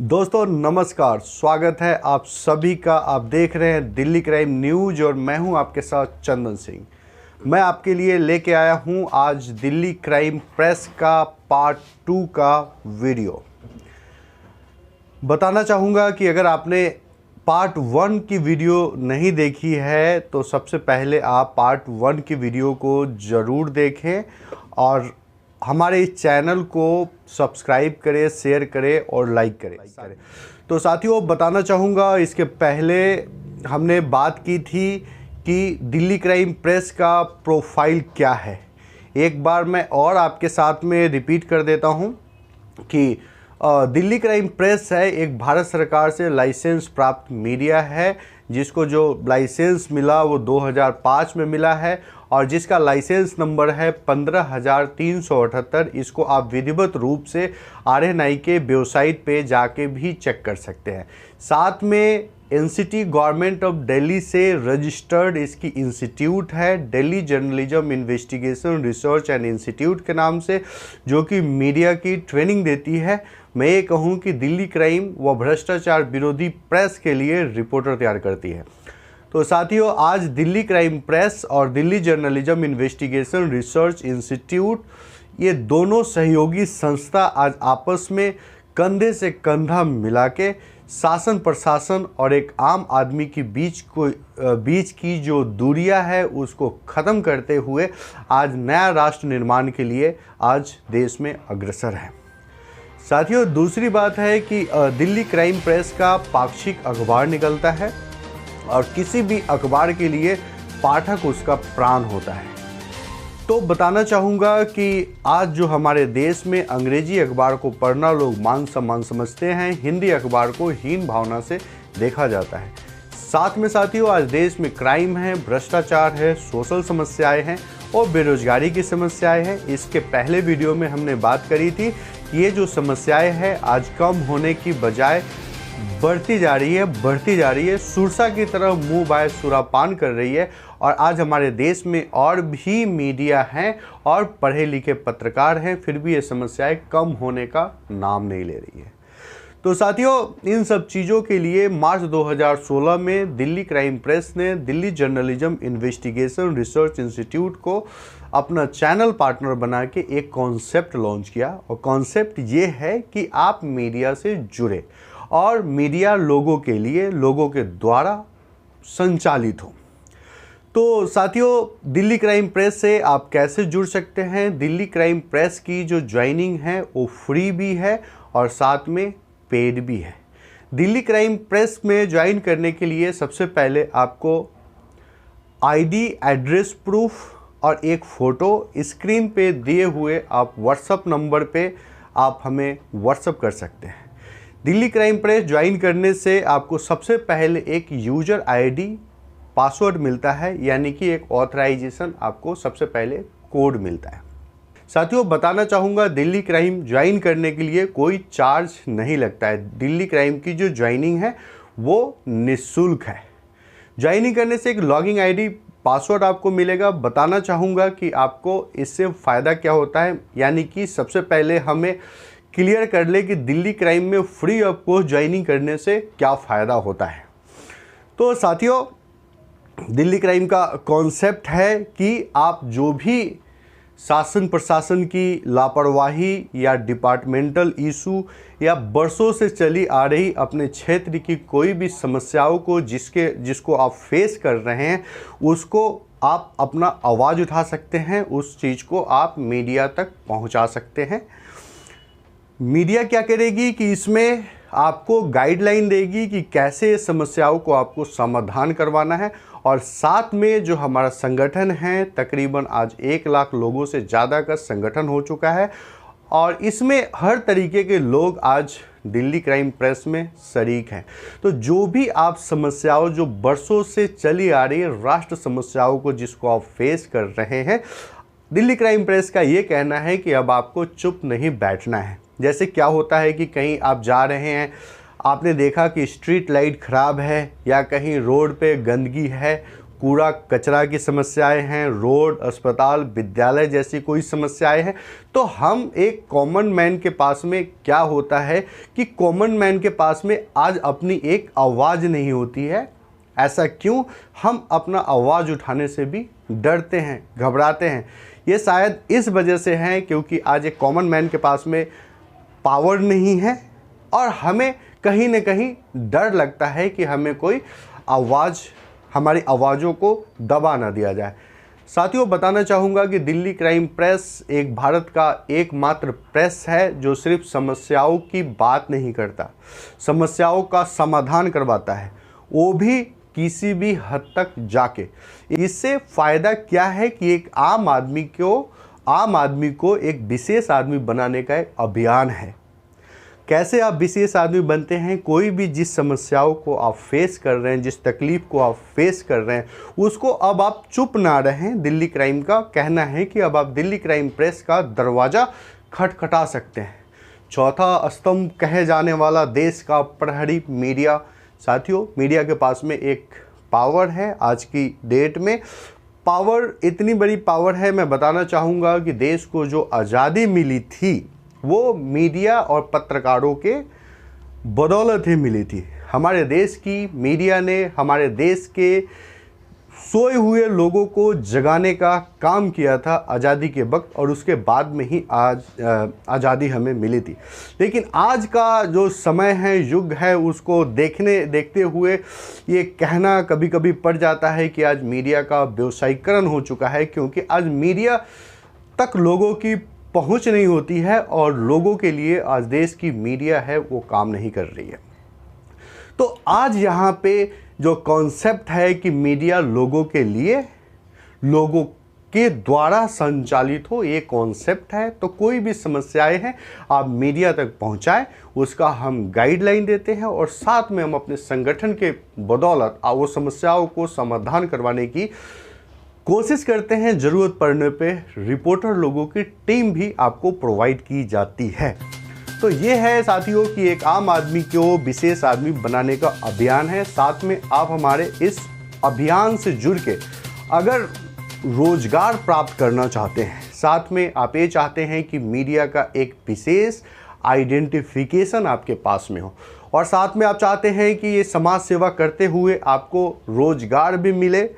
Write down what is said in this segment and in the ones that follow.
दोस्तों नमस्कार, स्वागत है आप सभी का। आप देख रहे हैं दिल्ली क्राइम न्यूज और मैं हूं आपके साथ चंदन सिंह। मैं आपके लिए लेके आया हूं आज दिल्ली क्राइम प्रेस का पार्ट 2 का वीडियो। बताना चाहूँगा कि अगर आपने पार्ट 1 की वीडियो नहीं देखी है तो सबसे पहले आप पार्ट 1 की वीडियो को ज़रूर देखें और हमारे इस चैनल को सब्सक्राइब करें, शेयर करें और लाइक करें। तो साथियों, बताना चाहूँगा इसके पहले हमने बात की थी कि दिल्ली क्राइम प्रेस का प्रोफाइल क्या है। एक बार मैं और आपके साथ में रिपीट कर देता हूँ कि दिल्ली क्राइम प्रेस है एक भारत सरकार से लाइसेंस प्राप्त मीडिया है, जिसको जो लाइसेंस मिला वो 2005 में मिला है और जिसका लाइसेंस नंबर है 15,378। इसको आप विधिवत रूप से RNI के वेबसाइट पे जाके भी चेक कर सकते हैं। साथ में NCT गवर्नमेंट ऑफ दिल्ली से रजिस्टर्ड इसकी इंस्टीट्यूट है, Delhi journalism investigation research and institute के नाम से, जो कि मीडिया की ट्रेनिंग देती है। मैं ये कहूँ कि दिल्ली क्राइम व भ्रष्टाचार विरोधी प्रेस के लिए रिपोर्टर तैयार करती है। तो साथियों, आज दिल्ली क्राइम प्रेस और Delhi journalism investigation research institute, ये दोनों सहयोगी संस्था आज आपस में कंधे से कंधा मिला के शासन प्रशासन और एक आम आदमी के बीच की जो दूरियां है उसको ख़त्म करते हुए आज नया राष्ट्र निर्माण के लिए आज देश में अग्रसर है। साथियों, दूसरी बात है कि दिल्ली क्राइम प्रेस का पाक्षिक अखबार निकलता है और किसी भी अखबार के लिए पाठक उसका प्राण होता है। तो बताना चाहूँगा कि आज जो हमारे देश में अंग्रेजी अखबार को पढ़ना लोग मान सम्मान समझते हैं, हिंदी अखबार को हीन भावना से देखा जाता है। साथ में साथियों, आज देश में क्राइम है, भ्रष्टाचार है, सोशल समस्याएं हैं और बेरोजगारी की समस्याएं हैं। इसके पहले वीडियो में हमने बात करी थी कि ये जो समस्याएं हैं आज कम होने की बजाय बढ़ती जा रही है, सुरसा की तरह मुंह बाय सुरापान कर रही है। और आज हमारे देश में और भी मीडिया हैं और पढ़े लिखे पत्रकार हैं, फिर भी ये समस्याएं कम होने का नाम नहीं ले रही है। तो साथियों, इन सब चीज़ों के लिए मार्च 2016 में दिल्ली क्राइम प्रेस ने Delhi journalism investigation research institute को अपना चैनल पार्टनर बना के एक कॉन्सेप्ट लॉन्च किया। और कॉन्सेप्ट ये है कि आप मीडिया से जुड़े और मीडिया लोगों के लिए, लोगों के द्वारा संचालित हो। तो साथियों, दिल्ली क्राइम प्रेस से आप कैसे जुड़ सकते हैं? दिल्ली क्राइम प्रेस की जो ज्वाइनिंग है वो फ्री भी है और साथ में पेड भी है। दिल्ली क्राइम प्रेस में ज्वाइन करने के लिए सबसे पहले आपको ID, एड्रेस प्रूफ और एक फ़ोटो स्क्रीन पे दिए हुए आप व्हाट्सएप नंबर पे आप हमें व्हाट्सएप कर सकते हैं। दिल्ली क्राइम प्रेस ज्वाइन करने से आपको सबसे पहले एक यूज़र ID पासवर्ड मिलता है, यानी कि एक ऑथराइजेशन आपको सबसे पहले कोड मिलता है। साथियों, बताना चाहूँगा दिल्ली क्राइम ज्वाइन करने के लिए कोई चार्ज नहीं लगता है। दिल्ली क्राइम की जो ज्वाइनिंग है वो निःशुल्क है। ज्वाइनिंग करने से एक लॉगिन ID पासवर्ड आपको मिलेगा। बताना चाहूँगा कि आपको इससे फ़ायदा क्या होता है, यानी कि सबसे पहले हमें क्लियर कर ले कि दिल्ली क्राइम में फ्री ऑफ कॉस्ट ज्वाइनिंग करने से क्या फ़ायदा होता है। तो साथियों, दिल्ली क्राइम का कॉन्सेप्ट है कि आप जो भी शासन प्रशासन की लापरवाही या डिपार्टमेंटल इशू या बरसों से चली आ रही अपने क्षेत्र की कोई भी समस्याओं को जिसको आप फेस कर रहे हैं, उसको आप अपना आवाज़ उठा सकते हैं, उस चीज़ को आप मीडिया तक पहुंचा सकते हैं। मीडिया क्या करेगी कि इसमें आपको गाइडलाइन देगी कि कैसे समस्याओं को आपको समाधान करवाना है। और साथ में जो हमारा संगठन है, तकरीबन आज 1 लाख लोगों से ज़्यादा का संगठन हो चुका है और इसमें हर तरीके के लोग आज दिल्ली क्राइम प्रेस में शरीक हैं। तो जो भी आप समस्याओं जो बरसों से चली आ रही है, राष्ट्र समस्याओं को जिसको आप फेस कर रहे हैं, दिल्ली क्राइम प्रेस का ये कहना है कि अब आपको चुप नहीं बैठना है। जैसे क्या होता है कि कहीं आप जा रहे हैं, आपने देखा कि स्ट्रीट लाइट ख़राब है या कहीं रोड पे गंदगी है, कूड़ा कचरा की समस्याएं हैं, रोड, अस्पताल, विद्यालय जैसी कोई समस्याएं हैं, तो हम एक कॉमन मैन के पास में क्या होता है कि कॉमन मैन के पास में आज अपनी एक आवाज़ नहीं होती है। ऐसा क्यों? हम अपना आवाज़ उठाने से भी डरते हैं, घबराते हैं। ये शायद इस वजह से है क्योंकि आज एक कॉमन मैन के पास में पावर नहीं है और हमें कहीं न कहीं डर लगता है कि हमें कोई आवाज़, हमारी आवाज़ों को दबा ना दिया जाए। साथियों, बताना चाहूँगा कि दिल्ली क्राइम प्रेस एक भारत का एकमात्र प्रेस है जो सिर्फ समस्याओं की बात नहीं करता, समस्याओं का समाधान करवाता है, वो भी किसी भी हद तक जाके। इससे फ़ायदा क्या है कि एक आम आदमी को एक विशेष आदमी बनाने का एक अभियान है। कैसे आप विशेष आदमी बनते हैं? कोई भी जिस समस्याओं को आप फेस कर रहे हैं, जिस तकलीफ़ को आप फेस कर रहे हैं, उसको अब आप चुप ना रहें। दिल्ली क्राइम का कहना है कि अब आप दिल्ली क्राइम प्रेस का दरवाज़ा खटखटा सकते हैं। चौथा स्तंभ कहे जाने वाला देश का प्रहरी मीडिया। साथियों, मीडिया के पास में एक पावर है। आज की डेट में पावर, इतनी बड़ी पावर है, मैं बताना चाहूँगा कि देश को जो आज़ादी मिली थी वो मीडिया और पत्रकारों के बदौलत ही मिली थी। हमारे देश की मीडिया ने हमारे देश के सोए हुए लोगों को जगाने का काम किया था आज़ादी के वक्त, और उसके बाद में ही आज आज़ादी हमें मिली थी। लेकिन आज का जो समय है, युग है, उसको देखते हुए ये कहना कभी कभी पड़ जाता है कि आज मीडिया का व्यवसायीकरण हो चुका है, क्योंकि आज मीडिया तक लोगों की पहुंच नहीं होती है और लोगों के लिए आज देश की मीडिया है वो काम नहीं कर रही है। तो आज यहाँ पे जो कॉन्सेप्ट है कि मीडिया लोगों के लिए, लोगों के द्वारा संचालित हो, ये कॉन्सेप्ट है। तो कोई भी समस्याएं हैं आप मीडिया तक पहुंचाएं, उसका हम गाइडलाइन देते हैं और साथ में हम अपने संगठन के बदौलत वो समस्याओं को समाधान करवाने की कोशिश करते हैं। ज़रूरत पड़ने पे रिपोर्टर लोगों की टीम भी आपको प्रोवाइड की जाती है। तो ये है साथियों कि एक आम आदमी को विशेष आदमी बनाने का अभियान है। साथ में आप हमारे इस अभियान से जुड़ के अगर रोजगार प्राप्त करना चाहते हैं, साथ में आप ये चाहते हैं कि मीडिया का एक विशेष आइडेंटिफिकेशन आपके पास में हो, और साथ में आप चाहते हैं कि ये समाज सेवा करते हुए आपको रोजगार भी मिले।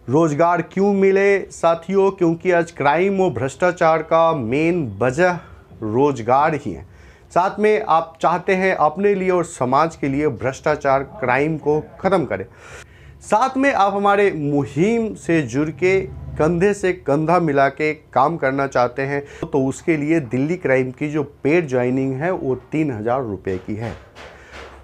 रोजगार क्यों मिले साथियों? क्योंकि आज क्राइम और भ्रष्टाचार का मेन वजह रोजगार ही है। साथ में आप चाहते हैं अपने लिए और समाज के लिए भ्रष्टाचार, क्राइम को ख़त्म करें। साथ में आप हमारे मुहिम से जुड़ के कंधे से कंधा मिला के काम करना चाहते हैं, तो उसके लिए दिल्ली क्राइम की जो पेड ज्वाइनिंग है वो 3000 रुपये की है।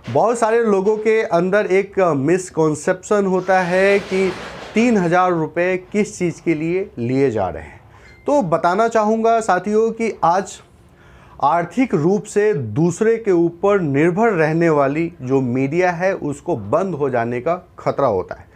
बहुत सारे लोगों के अंदर एक मिसकॉन्सेप्शन होता है कि 3000 रुपये किस चीज़ के लिए जा रहे हैं। तो बताना चाहूँगा साथियों कि आज आर्थिक रूप से दूसरे के ऊपर निर्भर रहने वाली जो मीडिया है उसको बंद हो जाने का खतरा होता है,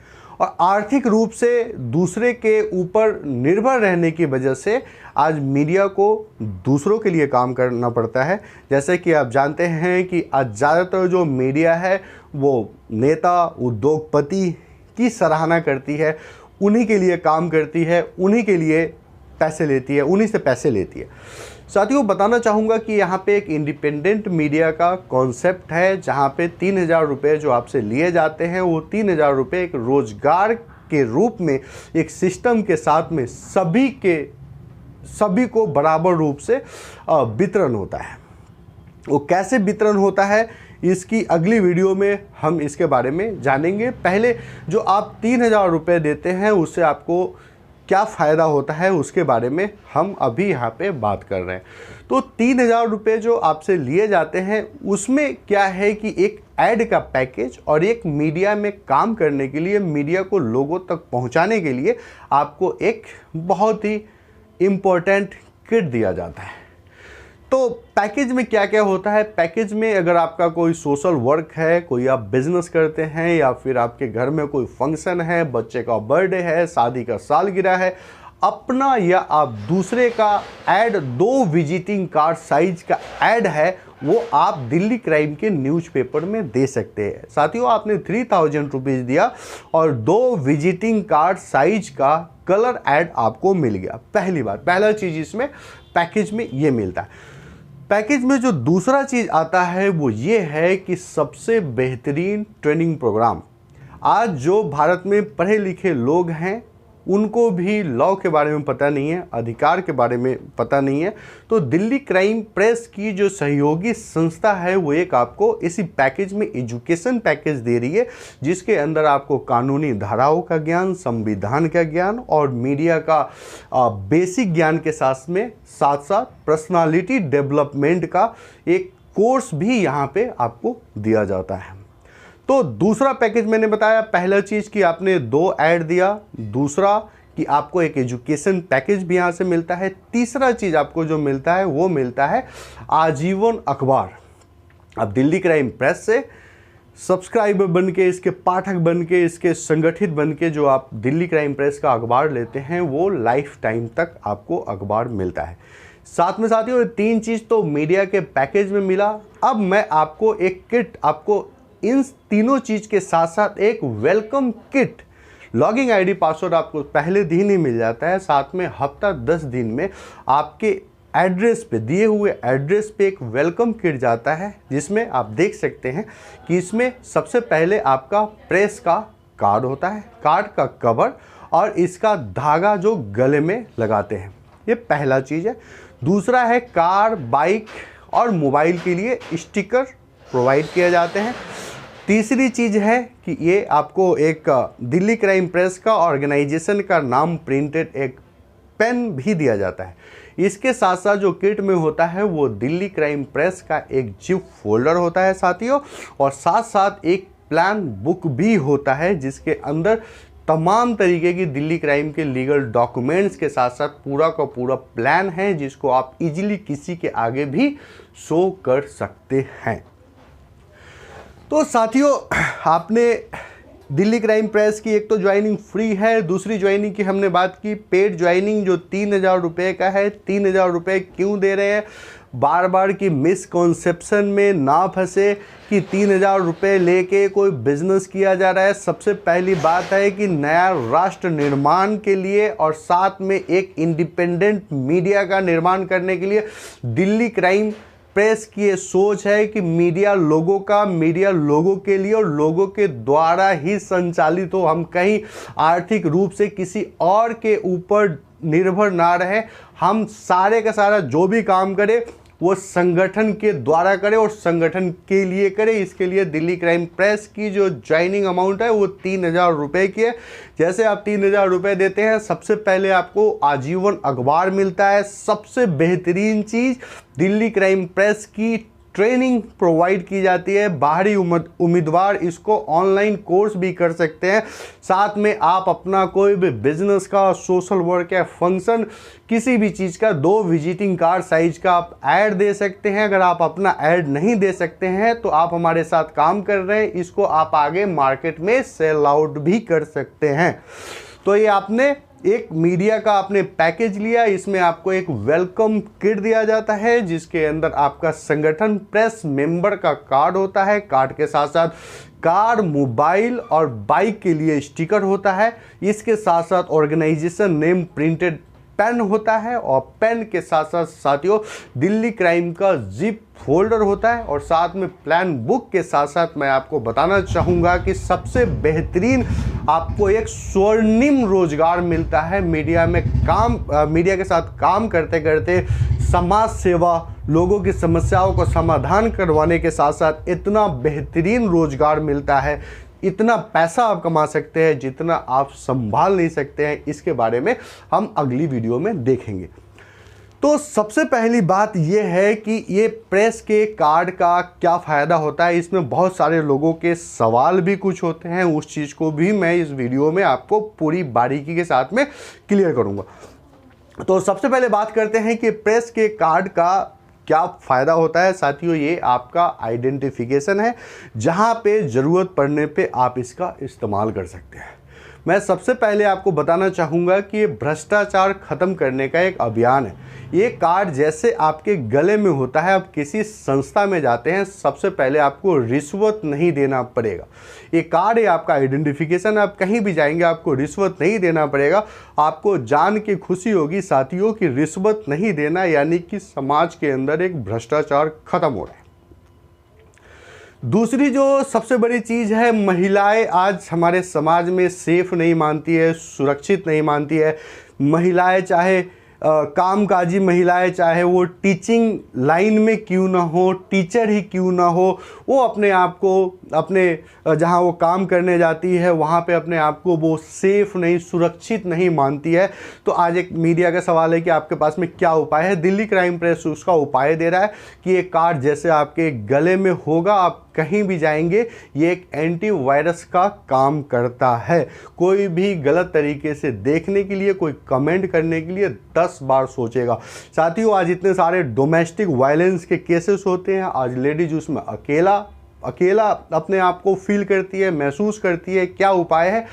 और आर्थिक रूप से दूसरे के ऊपर निर्भर रहने की वजह से आज मीडिया को दूसरों के लिए काम करना पड़ता है। जैसे कि आप जानते हैं कि आज ज़्यादातर जो मीडिया है वो नेता, उद्योगपति की सराहना करती है, उन्हीं के लिए काम करती है, उन्हीं के लिए पैसे लेती है, उन्हीं से पैसे लेती है। साथियों, बताना चाहूँगा कि यहाँ पे एक इंडिपेंडेंट मीडिया का कॉन्सेप्ट है, जहाँ पे 3000 रुपये जो आपसे लिए जाते हैं वो 3000 रुपये एक रोजगार के रूप में एक सिस्टम के साथ में सभी को बराबर रूप से वितरण होता है। वो कैसे वितरण होता है इसकी अगली वीडियो में हम इसके बारे में जानेंगे। पहले जो आप 3000 रुपये देते हैं उससे आपको क्या फ़ायदा होता है उसके बारे में हम अभी यहाँ पे बात कर रहे हैं। तो 3000 रुपये जो आपसे लिए जाते हैं उसमें क्या है कि एक ऐड का पैकेज और एक मीडिया में काम करने के लिए, मीडिया को लोगों तक पहुँचाने के लिए आपको एक बहुत ही इम्पोर्टेंट किट दिया जाता है। तो पैकेज में क्या क्या होता है? पैकेज में अगर आपका कोई सोशल वर्क है, कोई आप बिजनेस करते हैं, या फिर आपके घर में कोई फंक्शन है, बच्चे का बर्थडे है, शादी का सालगिरह है, अपना या आप दूसरे का ऐड, 2 विजिटिंग कार्ड साइज का ऐड है, वो आप दिल्ली क्राइम के न्यूज़पेपर में दे सकते हैं। साथियों, आपने 3000 रुपीज़ दिया और 2 विजिटिंग कार्ड साइज का कलर ऐड आपको मिल गया। पहला चीज़ इसमें पैकेज में ये मिलता है। पैकेज में जो दूसरा चीज़ आता है वो ये है कि सबसे बेहतरीन ट्रेनिंग प्रोग्राम। आज जो भारत में पढ़े लिखे लोग हैं उनको भी लॉ के बारे में पता नहीं है, अधिकार के बारे में पता नहीं है, तो दिल्ली क्राइम प्रेस की जो सहयोगी संस्था है वो एक आपको इसी पैकेज में एजुकेशन पैकेज दे रही है, जिसके अंदर आपको कानूनी धाराओं का ज्ञान, संविधान का ज्ञान और मीडिया का बेसिक ज्ञान के साथ साथ पर्सनालिटी डेवलपमेंट का एक कोर्स भी यहाँ पे आपको दिया जाता है। तो दूसरा पैकेज मैंने बताया, पहला चीज़ कि आपने 2 ऐड दिया, दूसरा कि आपको एक एजुकेशन पैकेज भी यहाँ से मिलता है, तीसरा चीज़ आपको जो मिलता है वो मिलता है आजीवन अखबार। अब दिल्ली क्राइम प्रेस से सब्सक्राइबर बन के, इसके पाठक बन के, इसके संगठित बन के जो आप दिल्ली क्राइम प्रेस का अखबार लेते हैं वो लाइफ टाइम तक आपको अखबार मिलता है। साथ में साथियों 3 चीज़ तो मीडिया के पैकेज में मिला। अब मैं आपको एक किट, आपको इन तीनों चीज़ के साथ साथ एक welcome kit, logging ID password आपको पहले दिन ही मिल जाता है, साथ में हफ्ता 10 दिन में आपके एड्रेस पे, दिए हुए एड्रेस पे एक वेलकम किट जाता है, जिसमें आप देख सकते हैं कि इसमें सबसे पहले आपका प्रेस का कार्ड होता है, कार्ड का कवर और इसका धागा जो गले में लगाते हैं, ये पहला चीज़ है। दूसरा है कार, बाइक और मोबाइल के लिए स्टिकर प्रोवाइड किए जाते हैं। तीसरी चीज़ है कि ये आपको एक दिल्ली क्राइम प्रेस का ऑर्गेनाइजेशन का नाम प्रिंटेड एक पेन भी दिया जाता है। इसके साथ साथ जो किट में होता है वो दिल्ली क्राइम प्रेस का एक जिप फोल्डर होता है साथियों, और साथ साथ एक प्लान बुक भी होता है जिसके अंदर तमाम तरीके की दिल्ली क्राइम के लीगल डॉक्यूमेंट्स के साथ साथ पूरा का पूरा प्लान है, जिसको आप इजीली किसी के आगे भी शो कर सकते हैं। तो साथियों, आपने दिल्ली क्राइम प्रेस की एक तो ज्वाइनिंग फ्री है, दूसरी ज्वाइनिंग की हमने बात की पेड ज्वाइनिंग जो 3000 रुपये का है। 3000 रुपये क्यों दे रहे हैं? बार बार की मिसकॉन्सेप्शन में ना फंसे कि 3000 रुपये लेके कोई बिजनेस किया जा रहा है। सबसे पहली बात है कि नया राष्ट्र निर्माण के लिए और साथ में एक इंडिपेंडेंट मीडिया का निर्माण करने के लिए दिल्ली क्राइम प्रेस की ये सोच है कि मीडिया लोगों के लिए और लोगों के द्वारा ही संचालित हो। हम कहीं आर्थिक रूप से किसी और के ऊपर निर्भर ना रहे। हम सारे का सारा जो भी काम करें वो संगठन के द्वारा करें और संगठन के लिए करें। इसके लिए दिल्ली क्राइम प्रेस की जो ज्वाइनिंग अमाउंट है वो 3000 रुपये की है। जैसे आप 3000 रुपये देते हैं, सबसे पहले आपको आजीवन अखबार मिलता है। सबसे बेहतरीन चीज़, दिल्ली क्राइम प्रेस की ट्रेनिंग प्रोवाइड की जाती है। बाहरी उम्मीदवार इसको ऑनलाइन कोर्स भी कर सकते हैं। साथ में आप अपना कोई भी बिजनेस का, सोशल वर्क या फंक्शन, किसी भी चीज़ का 2 विजिटिंग कार्ड साइज का आप ऐड दे सकते हैं। अगर आप अपना ऐड नहीं दे सकते हैं तो आप हमारे साथ काम कर रहे हैं, इसको आप आगे मार्केट में सेल आउट भी कर सकते हैं। तो ये आपने एक मीडिया का आपने पैकेज लिया, इसमें आपको एक वेलकम किट दिया जाता है जिसके अंदर आपका संगठन प्रेस मेंबर का कार्ड होता है। कार्ड के साथ साथ कार, मोबाइल और बाइक के लिए स्टिकर होता है। इसके साथ साथ ऑर्गेनाइजेशन नेम प्रिंटेड पेन होता है और पेन के साथ साथ साथियों दिल्ली क्राइम का जिप फोल्डर होता है। और साथ में प्लान बुक के साथ साथ मैं आपको बताना चाहूँगा कि सबसे बेहतरीन आपको एक स्वर्णिम रोजगार मिलता है। मीडिया के साथ काम करते करते समाज सेवा, लोगों की समस्याओं को समाधान करवाने के साथ साथ इतना बेहतरीन रोजगार मिलता है, इतना पैसा आप कमा सकते हैं जितना आप संभाल नहीं सकते हैं। इसके बारे में हम अगली वीडियो में देखेंगे। तो सबसे पहली बात यह है कि ये प्रेस के कार्ड का क्या फ़ायदा होता है। इसमें बहुत सारे लोगों के सवाल भी कुछ होते हैं, उस चीज़ को भी मैं इस वीडियो में आपको पूरी बारीकी के साथ में क्लियर करूँगा। तो सबसे पहले बात करते हैं कि प्रेस के कार्ड का क्या फ़ायदा होता है। साथियों, ये आपका आइडेंटिफिकेशन है, जहाँ पे ज़रूरत पड़ने पे आप इसका इस्तेमाल कर सकते हैं। मैं सबसे पहले आपको बताना चाहूँगा कि ये भ्रष्टाचार ख़त्म करने का एक अभियान है। ये कार्ड जैसे आपके गले में होता है, आप किसी संस्था में जाते हैं, सबसे पहले आपको रिश्वत नहीं देना पड़ेगा। ये कार्ड है आपका आइडेंटिफिकेशन, आप कहीं भी जाएंगे आपको रिश्वत नहीं देना पड़ेगा। आपको जान के खुशी होगी साथियों कि रिश्वत नहीं देना यानी कि समाज के अंदर एक भ्रष्टाचार खत्म हो रहा है। दूसरी जो सबसे बड़ी चीज़ है, महिलाएं आज हमारे समाज में सेफ नहीं मानती है, सुरक्षित नहीं मानती है। महिलाएं चाहे कामकाजी महिलाएं, चाहे वो टीचिंग लाइन में क्यों ना हो, टीचर ही क्यों ना हो, वो अपने आप को अपने जहाँ वो काम करने जाती है वहाँ पे अपने आप को वो सेफ नहीं, सुरक्षित नहीं मानती है। तो आज एक मीडिया का सवाल है कि आपके पास में क्या उपाय है। दिल्ली क्राइम प्रेस उसका उपाय दे रहा है कि ये कार्ड जैसे आपके गले में होगा, आप कहीं भी जाएंगे, ये एक एंटीवायरस का काम करता है। कोई भी गलत तरीके से देखने के लिए, कोई कमेंट करने के लिए 10 बार सोचेगा। साथियों, आज इतने सारे डोमेस्टिक वायलेंस के केसेस होते हैं, आज लेडीज उसमें अकेला अपने आप को फील करती है, महसूस करती है। क्या उपाय है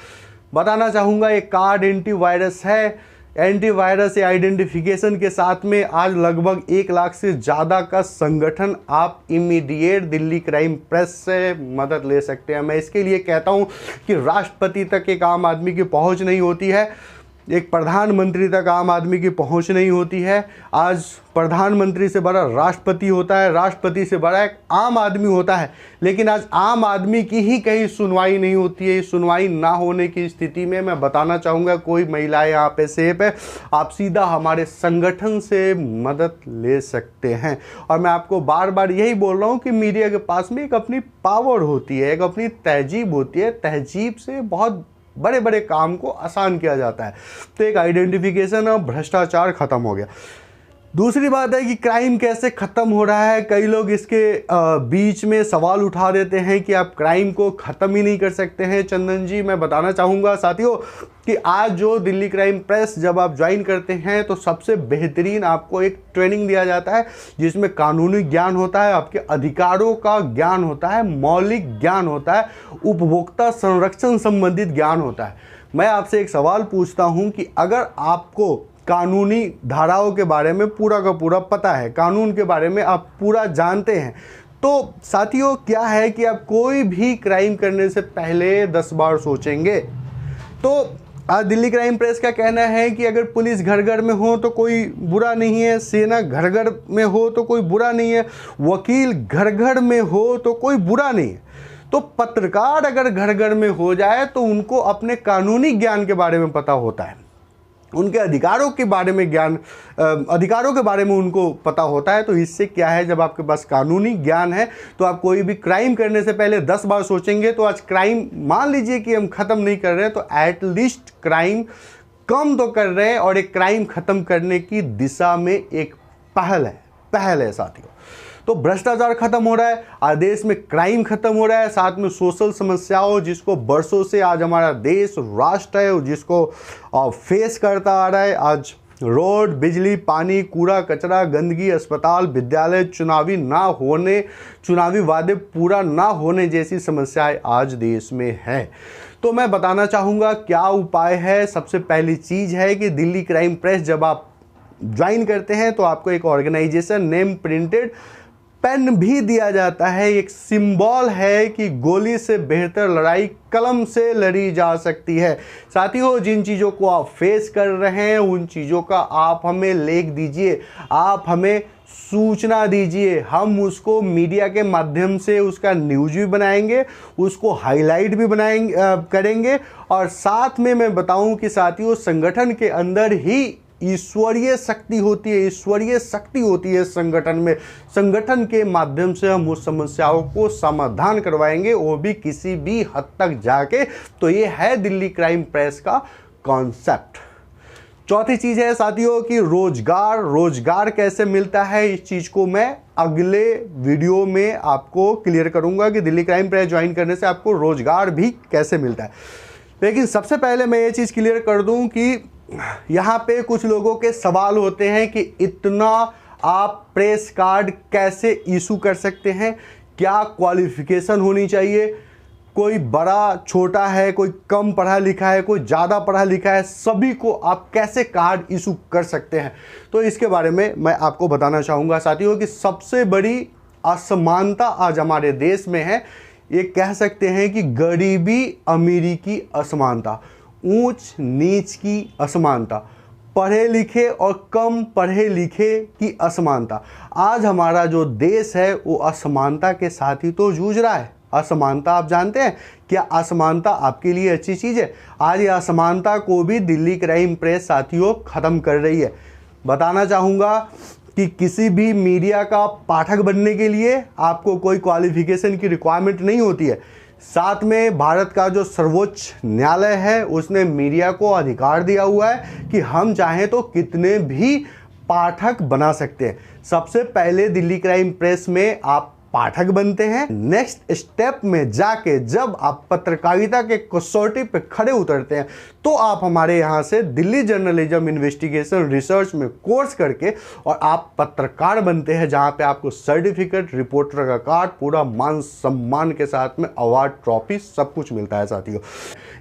बताना चाहूँगा। एक कार्ड एंटीवायरस है। एंटीवायरस या आइडेंटिफिकेशन के साथ में आज लगभग 1 लाख से ज़्यादा का संगठन आप इमीडिएट दिल्ली क्राइम प्रेस से मदद ले सकते हैं। मैं इसके लिए कहता हूं कि राष्ट्रपति तक एक आम आदमी की पहुंच नहीं होती है, एक प्रधानमंत्री तक आम आदमी की पहुंच नहीं होती है। आज प्रधानमंत्री से बड़ा राष्ट्रपति होता है, राष्ट्रपति से बड़ा एक आम आदमी होता है, लेकिन आज आम आदमी की ही कहीं सुनवाई नहीं होती है। सुनवाई ना होने की स्थिति में मैं बताना चाहूँगा, कोई महिलाएं यहाँ पे सेफ है, आप सीधा हमारे संगठन से मदद ले सकते हैं। और मैं आपको बार बार यही बोल रहा हूँ कि मीडिया के पास में एक अपनी पावर होती है, एक अपनी तहजीब होती है। तहजीब से बहुत बड़े बड़े काम को आसान किया जाता है। तो एक आइडेंटिफिकेशन और भ्रष्टाचार खत्म हो गया। दूसरी बात है कि क्राइम कैसे ख़त्म हो रहा है। कई लोग इसके बीच में सवाल उठा देते हैं कि आप क्राइम को ख़त्म ही नहीं कर सकते हैं। चंदन जी, मैं बताना चाहूँगा साथियों कि आज जो दिल्ली क्राइम प्रेस जब आप ज्वाइन करते हैं तो सबसे बेहतरीन आपको एक ट्रेनिंग दिया जाता है जिसमें कानूनी ज्ञान होता है, आपके अधिकारों का ज्ञान होता है, मौलिक ज्ञान होता है, उपभोक्ता संरक्षण संबंधित ज्ञान होता है। मैं आपसे एक सवाल पूछता हूँ कि अगर आपको कानूनी धाराओं के बारे में पूरा का पूरा पता है, कानून के बारे में आप पूरा जानते हैं, तो साथियों क्या है कि आप कोई भी क्राइम करने से पहले 10 बार सोचेंगे। तो आज दिल्ली क्राइम प्रेस का कहना है कि अगर पुलिस घर घर में हो तो कोई बुरा नहीं है, सेना घर घर में हो तो कोई बुरा नहीं है, वकील घर घर में हो तो कोई बुरा नहीं है। तो पत्रकार अगर घर घर में हो जाए तो उनको अपने कानूनी ज्ञान के बारे में पता होता है, उनके अधिकारों के बारे में अधिकारों के बारे में उनको पता होता है। तो इससे क्या है, जब आपके पास कानूनी ज्ञान है तो आप कोई भी क्राइम करने से पहले 10 बार सोचेंगे। तो आज क्राइम मान लीजिए कि हम ख़त्म नहीं कर रहे हैं तो एटलीस्ट क्राइम कम तो कर रहे हैं, और एक क्राइम ख़त्म करने की दिशा में एक पहल है साथियों। तो भ्रष्टाचार खत्म हो रहा है, आज देश में क्राइम खत्म हो रहा है, साथ में सोशल समस्याओं जिसको बरसों से आज हमारा देश राष्ट्र है जिसको फेस करता आ रहा है। आज रोड, बिजली, पानी, कूड़ा कचरा, गंदगी, अस्पताल, विद्यालय, चुनावी वादे पूरा ना होने जैसी समस्याएं आज देश में है। तो मैं बताना चाहूँगा क्या उपाय है। सबसे पहली चीज़ है कि दिल्ली क्राइम प्रेस जब आप ज्वाइन करते हैं तो आपको एक ऑर्गेनाइजेशन नेम प्रिंटेड पेन भी दिया जाता है। एक सिंबल है कि गोली से बेहतर लड़ाई कलम से लड़ी जा सकती है। साथियों, जिन चीज़ों को आप फेस कर रहे हैं उन चीज़ों का आप हमें लेख दीजिए, आप हमें सूचना दीजिए, हम उसको मीडिया के माध्यम से उसका न्यूज़ भी बनाएंगे, उसको हाईलाइट भी करेंगे। और साथ में मैं बताऊं कि साथियों, संगठन के अंदर ही ईश्वरीय शक्ति होती है संगठन में। संगठन के माध्यम से हम उस समस्याओं को समाधान करवाएंगे, वो भी किसी भी हद तक जाके। तो ये है दिल्ली क्राइम प्रेस का कॉन्सेप्ट। चौथी चीज़ है साथियों कि रोजगार कैसे मिलता है। इस चीज़ को मैं अगले वीडियो में आपको क्लियर करूंगा कि दिल्ली क्राइम प्रेस ज्वाइन करने से आपको रोजगार भी कैसे मिलता है। लेकिन सबसे पहले मैं ये चीज़ क्लियर कर दूं कि यहाँ पे कुछ लोगों के सवाल होते हैं कि इतना आप प्रेस कार्ड कैसे इशू कर सकते हैं, क्या क्वालिफिकेशन होनी चाहिए। कोई बड़ा छोटा है, कोई कम पढ़ा लिखा है, कोई ज़्यादा पढ़ा लिखा है, सभी को आप कैसे कार्ड इशू कर सकते हैं। तो इसके बारे में मैं आपको बताना चाहूँगा साथियों कि सबसे बड़ी असमानता आज हमारे देश में है, ये कह सकते हैं कि गरीबी अमीरी की असमानता, ऊंच नीच की असमानता, पढ़े लिखे और कम पढ़े लिखे की असमानता। आज हमारा जो देश है वो असमानता के साथ ही तो जूझ रहा है। असमानता आप जानते हैं, क्या असमानता आपके लिए अच्छी चीज़ है? आज ये असमानता को भी दिल्ली क्राइम प्रेस साथियों ख़त्म कर रही है। बताना चाहूँगा कि किसी भी मीडिया का पाठक बनने के लिए आपको कोई क्वालिफिकेशन की रिक्वायरमेंट नहीं होती है। साथ में भारत का जो सर्वोच्च न्यायालय है उसने मीडिया को अधिकार दिया हुआ है कि हम चाहें तो कितने भी पाठक बना सकते हैं। सबसे पहले दिल्ली क्राइम प्रेस में आप पाठक बनते हैं, नेक्स्ट स्टेप में जाके जब आप पत्रकारिता के कसौटी पे खड़े उतरते हैं तो आप हमारे यहाँ से दिल्ली जर्नलिज्म इन्वेस्टिगेशन रिसर्च में कोर्स करके और आप पत्रकार बनते हैं, जहाँ पे आपको सर्टिफिकेट, रिपोर्टर का कार्ड, पूरा मान सम्मान के साथ में अवार्ड, ट्रॉफी सब कुछ मिलता है साथियों।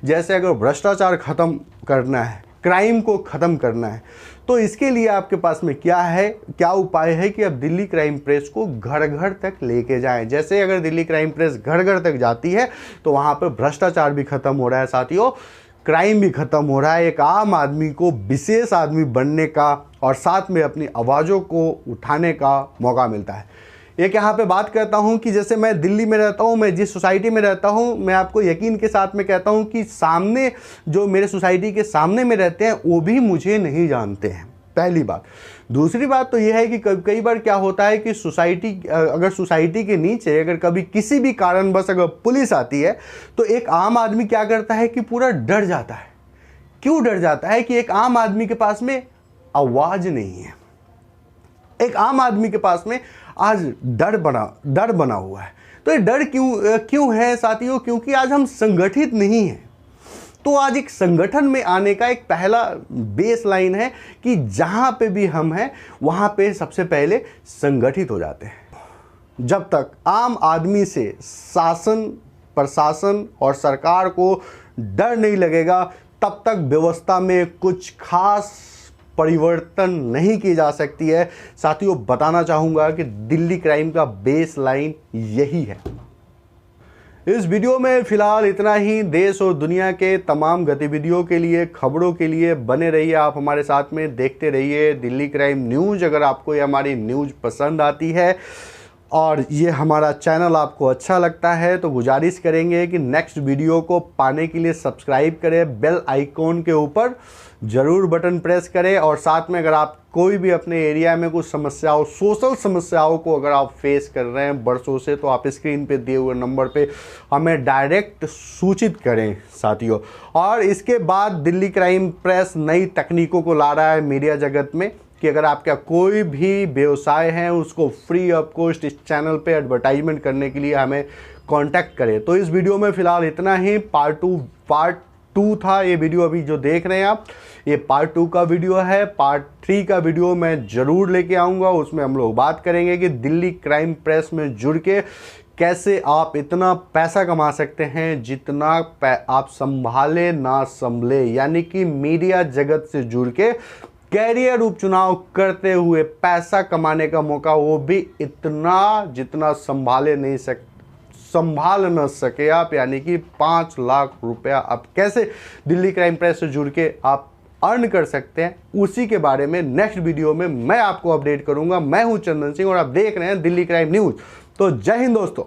जैसे अगर भ्रष्टाचार खत्म करना है, क्राइम को ख़त्म करना है, तो इसके लिए आपके पास में क्या उपाय है कि आप दिल्ली क्राइम प्रेस को घर घर तक लेके जाएं। जैसे अगर दिल्ली क्राइम प्रेस घर घर तक जाती है तो वहाँ पर भ्रष्टाचार भी ख़त्म हो रहा है साथियों, क्राइम भी ख़त्म हो रहा है। एक आम आदमी को विशेष आदमी बनने का और साथ में अपनी आवाज़ों को उठाने का मौका मिलता है। एक यहाँ पे बात करता हूँ कि जैसे मैं दिल्ली में रहता हूँ, मैं जिस सोसाइटी में रहता हूँ, मैं आपको यकीन के साथ में कहता हूँ कि सामने जो मेरे सोसाइटी के सामने में रहते हैं वो भी मुझे नहीं जानते हैं, पहली बात। दूसरी बात तो यह है कि कई बार क्या होता है कि सोसाइटी के नीचे अगर कभी किसी भी कारणवश अगर पुलिस आती है तो एक आम आदमी क्या करता है कि पूरा डर जाता है। क्यों डर जाता है? कि एक आम आदमी के पास में आवाज़ नहीं है, एक आम आदमी के पास में आज डर बना हुआ है। तो ये डर क्यों है साथियों? क्योंकि आज हम संगठित नहीं हैं। तो आज एक संगठन में आने का एक पहला बेस लाइन है कि जहां पे भी हम हैं वहां पे सबसे पहले संगठित हो जाते हैं। जब तक आम आदमी से शासन, प्रशासन और सरकार को डर नहीं लगेगा तब तक व्यवस्था में कुछ खास परिवर्तन नहीं की जा सकती है। साथियों, बताना चाहूँगा कि दिल्ली क्राइम का बेस लाइन यही है। इस वीडियो में फिलहाल इतना ही। देश और दुनिया के तमाम गतिविधियों के लिए, खबरों के लिए बने रहिए आप हमारे साथ में, देखते रहिए दिल्ली क्राइम न्यूज़। अगर आपको ये हमारी न्यूज़ पसंद आती है और ये हमारा चैनल आपको अच्छा लगता है तो गुजारिश करेंगे कि नेक्स्ट वीडियो को पाने के लिए सब्सक्राइब करें, बेल आइकॉन के ऊपर ज़रूर बटन प्रेस करें। और साथ में अगर आप कोई भी अपने एरिया में कुछ समस्याओं, सोशल समस्याओं को अगर आप फेस कर रहे हैं बरसों से, तो आप स्क्रीन पे दिए हुए नंबर पे हमें डायरेक्ट सूचित करें साथियों। और इसके बाद दिल्ली क्राइम प्रेस नई तकनीकों को ला रहा है मीडिया जगत में कि अगर आपका कोई भी व्यवसाय है उसको फ्री ऑफ कॉस्ट इस चैनल पे एडवर्टाइजमेंट करने के लिए हमें कांटेक्ट करें। तो इस वीडियो में फ़िलहाल इतना ही। पार्ट टू था ये वीडियो, अभी जो देख रहे हैं आप, ये पार्ट 2 का वीडियो है। पार्ट 3 का वीडियो मैं ज़रूर लेके आऊँगा। उसमें हम लोग बात करेंगे कि दिल्ली क्राइम प्रेस में जुड़ के कैसे आप इतना पैसा कमा सकते हैं जितना आप संभाले ना संभले, यानी कि मीडिया जगत से जुड़ के कैरियर उपचुनाव करते हुए पैसा कमाने का मौका, वो भी इतना जितना संभाल न सके आप, यानी कि 5 लाख रुपया आप कैसे दिल्ली क्राइम प्रेस से जुड़ के आप अर्न कर सकते हैं, उसी के बारे में नेक्स्ट वीडियो में मैं आपको अपडेट करूंगा। मैं हूं चंदन सिंह और आप देख रहे हैं दिल्ली क्राइम न्यूज़। तो जय हिंद दोस्तों।